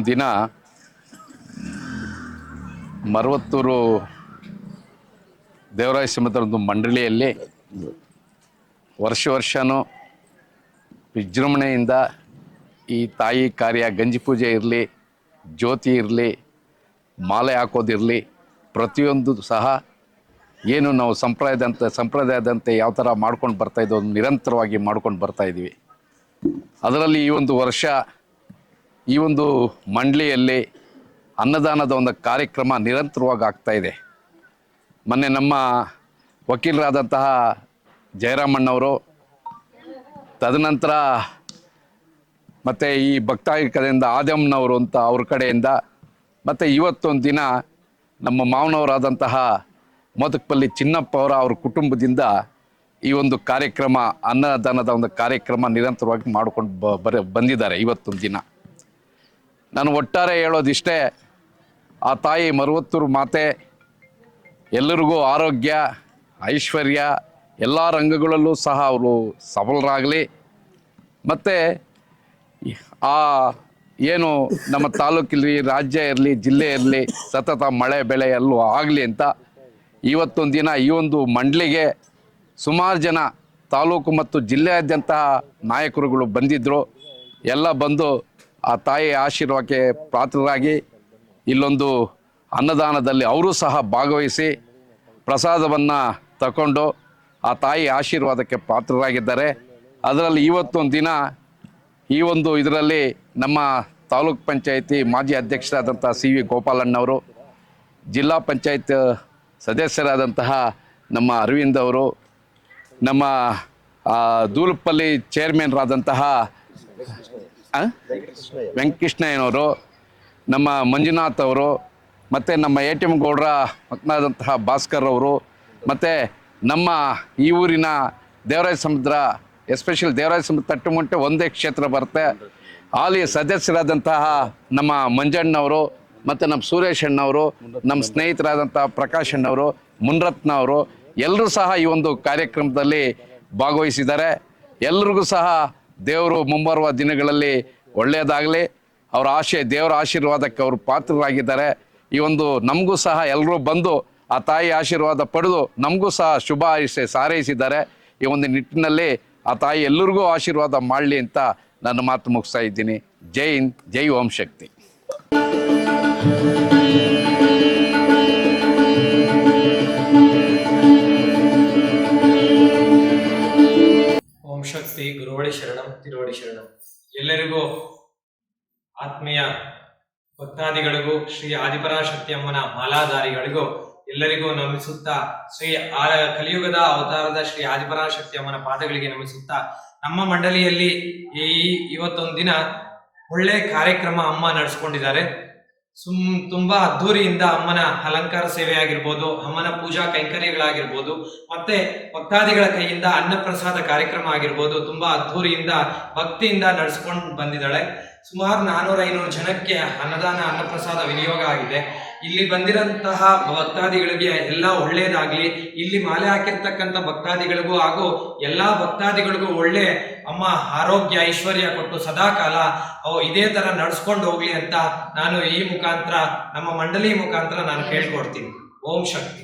ದಿನ ಮರವತ್ತೂರು ದೇವರಾಯ ಸಮುದ್ರದ ಮಂಡಳಿಯಲ್ಲಿ ವರ್ಷವೂ ವಿಜೃಂಭಣೆಯಿಂದ ಈ ತಾಯಿ ಕಾರ್ಯ ಗಂಜಿ ಪೂಜೆ ಇರಲಿ, ಜ್ಯೋತಿ ಇರಲಿ, ಮಾಲೆ ಹಾಕೋದಿರಲಿ, ಪ್ರತಿಯೊಂದು ಸಹ ಏನು ನಾವು ಸಂಪ್ರದಾಯದಂತೆ ಯಾವ ಥರ ಮಾಡ್ಕೊಂಡು ಬರ್ತಾಯಿದ್ದೋ ನಿರಂತರವಾಗಿ ಮಾಡ್ಕೊಂಡು ಬರ್ತಾಯಿದ್ದೀವಿ. ಅದರಲ್ಲಿ ಈ ಒಂದು ವರ್ಷ ಈ ಒಂದು ಮಂಡಳಿಯಲ್ಲಿ ಅನ್ನದಾನದ ಒಂದು ಕಾರ್ಯಕ್ರಮ ನಿರಂತರವಾಗಿ ಆಗ್ತಾಯಿದೆ. ಮೊನ್ನೆ ನಮ್ಮ ವಕೀಲರಾದಂತಹ ಜಯರಾಮಣ್ಣವರು, ತದನಂತರ ಮತ್ತು ಈ ಭಕ್ತಾದಿ ಕಡೆಯಿಂದ ಆದ್ಯಮ್ಮನವರು ಅಂತ ಅವ್ರ ಕಡೆಯಿಂದ, ಮತ್ತು ಇವತ್ತೊಂದು ದಿನ ನಮ್ಮ ಮಾವನವರಾದಂತಹ ಮೋದಕಪಲ್ಲಿ ಚಿನ್ನಪ್ಪ ಅವ್ರ ಕುಟುಂಬದಿಂದ ಈ ಒಂದು ಕಾರ್ಯಕ್ರಮ, ಅನ್ನದಾನದ ಒಂದು ಕಾರ್ಯಕ್ರಮ ನಿರಂತರವಾಗಿ ಮಾಡ್ಕೊಂಡು ಬಂದಿದ್ದಾರೆ. ಇವತ್ತೊಂದು ದಿನ ನಾನು ಒಟ್ಟಾರೆ ಹೇಳೋದಿಷ್ಟೇ, ಆ ತಾಯಿ ಮರವತ್ತೂರು ಮಾತೆ ಎಲ್ಲರಿಗೂ ಆರೋಗ್ಯ, ಐಶ್ವರ್ಯ ಎಲ್ಲ ರಂಗಗಳಲ್ಲೂ ಸಹ ಅವರು ಸಬಲರಾಗಲಿ. ಮತ್ತು ಆ ಏನು ನಮ್ಮ ತಾಲೂಕಿರಲಿ, ರಾಜ್ಯ ಇರಲಿ, ಜಿಲ್ಲೆ ಇರಲಿ, ಸತತ ಮಳೆ ಬೆಳೆ ಎಲ್ಲೂ ಆಗಲಿ ಅಂತ ಇವತ್ತೊಂದು ದಿನ ಈ ಒಂದು ಮಂಡಳಿಗೆ ಸುಮಾರು ಜನ ತಾಲೂಕು ಮತ್ತು ಜಿಲ್ಲೆಯಾದ್ಯಂತ ನಾಯಕರುಗಳು ಬಂದಿದ್ದರು. ಎಲ್ಲ ಬಂದು ಆ ತಾಯಿ ಆಶೀರ್ವಾದಕ್ಕೆ ಪಾತ್ರರಾಗಿ ಇಲ್ಲೊಂದು ಅನ್ನದಾನದಲ್ಲಿ ಅವರು ಸಹ ಭಾಗವಹಿಸಿ ಪ್ರಸಾದವನ್ನು ತಗೊಂಡು ಆ ತಾಯಿ ಆಶೀರ್ವಾದಕ್ಕೆ ಪಾತ್ರರಾಗಿದ್ದಾರೆ. ಅದರಲ್ಲಿ ಇವತ್ತೊಂದು ದಿನ ಈ ಒಂದು ಇದರಲ್ಲಿ ನಮ್ಮ ತಾಲೂಕ್ ಪಂಚಾಯತಿ ಮಾಜಿ ಅಧ್ಯಕ್ಷರಾದಂಥ ಸಿ ವಿ ಗೋಪಾಲಣ್ಣವರು, ಜಿಲ್ಲಾ ಪಂಚಾಯತ್ ಸದಸ್ಯರಾದಂತಹ ನಮ್ಮ ಅರವಿಂದ್ ಅವರು, ನಮ್ಮ ದೂಲಪಲ್ಲಿ ಚೇರ್ಮನ್ರಾದಂತಹ ವೆಂಕಟಕೃಷ್ಣಯ್ಯನವರು, ನಮ್ಮ ಮಂಜುನಾಥ್ ಅವರು, ಮತ್ತು ನಮ್ಮ ಎ ಟಿ ಎಮ್ ಗೌಡ್ರ ಮಕ್ಕಳಾದಂತಹ ಭಾಸ್ಕರ್ ಅವರು, ಮತ್ತು ನಮ್ಮ ಈ ಊರಿನ ದೇವರಾಯ ಸಮುದ್ರ, ಎಸ್ಪೆಷಲ್ ದೇವರಾಯ ಸಮುದ್ರ ತಟ್ಟುಮುಂಟೆ ಒಂದೇ ಕ್ಷೇತ್ರ ಬರುತ್ತೆ, ಹಾಲಿ ಸದಸ್ಯರಾದಂತಹ ನಮ್ಮ ಮಂಜಣ್ಣವರು, ಮತ್ತು ನಮ್ಮ ಸುರೇಶ್ ಅಣ್ಣವರು, ನಮ್ಮ ಸ್ನೇಹಿತರಾದಂಥ ಪ್ರಕಾಶ್ ಅಣ್ಣವರು, ಮುನ್ರತ್ನ ಅವರು ಎಲ್ಲರೂ ಸಹ ಈ ಒಂದು ಕಾರ್ಯಕ್ರಮದಲ್ಲಿ ಭಾಗವಹಿಸಿದ್ದಾರೆ. ಎಲ್ರಿಗೂ ಸಹ ದೇವರು ಮುಂಬರುವ ದಿನಗಳಲ್ಲಿ ಒಳ್ಳೆಯದಾಗಲಿ, ಅವರ ದೇವರ ಆಶೀರ್ವಾದಕ್ಕೆ ಅವರು ಪಾತ್ರರಾಗಿದ್ದಾರೆ. ಈ ಒಂದು ನಮಗೂ ಸಹ ಎಲ್ಲರೂ ಬಂದು ಆ ತಾಯಿ ಆಶೀರ್ವಾದ ಪಡೆದು ನಮಗೂ ಸಹ ಶುಭ ಸಾರೈಸಿದ್ದಾರೆ. ಈ ಒಂದು ನಿಟ್ಟಿನಲ್ಲಿ ಆ ತಾಯಿ ಎಲ್ಲರಿಗೂ ಆಶೀರ್ವಾದ ಮಾಡಲಿ ಅಂತ ನನ್ನ ಮಾತು ಮುಗಿಸ್ತಾ ಇದ್ದೀನಿ. ಜೈ ಹಿಂದ್, ಜೈ ಓಂ ಶಕ್ತಿ. ಓಂ ಶಕ್ತಿ. ಗುರುವಡಿ ಶರಣಂ, ತಿರುವಡಿ ಶರಣಂ. ಎಲ್ಲರಿಗೂ ಆತ್ಮೀಯ ಭಕ್ತಾದಿಗಳಿಗೂ, ಶ್ರೀ ಆದಿಪರಾಶಕ್ತಿ ಅಮ್ಮನ ಮಾಲಾಧಾರಿಗಳಿಗೂ ಎಲ್ಲರಿಗೂ ನಮಿಸುತ್ತಾ, ಶ್ರೀ ಕಲಿಯುಗದ ಅವತಾರದ ಶ್ರೀ ಆದಿಪರಾಶಕ್ತಿ ಅಮ್ಮನ ಪಾದಗಳಿಗೆ ನಮಿಸುತ್ತಾ, ನಮ್ಮ ಮಂಡಳಿಯಲ್ಲಿ ಇವತ್ತೊಂದು ದಿನ ಒಳ್ಳೆ ಕಾರ್ಯಕ್ರಮ ಅಮ್ಮ ನಡೆಸ್ಕೊಂಡಿದ್ದಾರೆ. ತುಂಬಾ ಅದ್ಧೂರಿಯಿಂದ ಅಮ್ಮನ ಅಲಂಕಾರ ಸೇವೆ ಆಗಿರ್ಬೋದು, ಅಮ್ಮನ ಪೂಜಾ ಕೈಂಕರ್ಯಗಳಾಗಿರ್ಬೋದು, ಮತ್ತೆ ಭಕ್ತಾದಿಗಳ ಕೈಯಿಂದ ಅನ್ನಪ್ರಸಾದ ಕಾರ್ಯಕ್ರಮ ಆಗಿರ್ಬೋದು, ತುಂಬಾ ಅದ್ಧೂರಿಯಿಂದ ಭಕ್ತಿಯಿಂದ ನಡೆಸ್ಕೊಂಡು ಬಂದಿದ್ದಾಳೆ. ಸುಮಾರು 400-500 ಜನಕ್ಕೆ ಅನ್ನಪ್ರಸಾದ ವಿನಿಯೋಗ ಆಗಿದೆ. ಇಲ್ಲಿ ಬಂದಿರಂತಹ ಭಕ್ತಾದಿಗಳಿಗೆ ಎಲ್ಲ ಒಳ್ಳೇದಾಗ್ಲಿ, ಇಲ್ಲಿ ಮಾಲೆ ಹಾಕಿರ್ತಕ್ಕಂಥ ಭಕ್ತಾದಿಗಳಿಗೂ ಹಾಗೂ ಎಲ್ಲಾ ಭಕ್ತಾದಿಗಳಿಗೂ ಒಳ್ಳೆ ಅಮ್ಮ ಆರೋಗ್ಯ ಐಶ್ವರ್ಯ ಕೊಟ್ಟು ಸದಾಕಾಲ ಇದೇ ತರ ನಡ್ಸ್ಕೊಂಡು ಹೋಗ್ಲಿ ಅಂತ ನಾನು ಈ ಮುಖಾಂತರ, ನಮ್ಮ ಮಂಡಳಿ ಮುಖಾಂತರ ನಾನು ಕೇಳ್ಕೊಡ್ತೀನಿ. ಓಂ ಶಕ್ತಿ.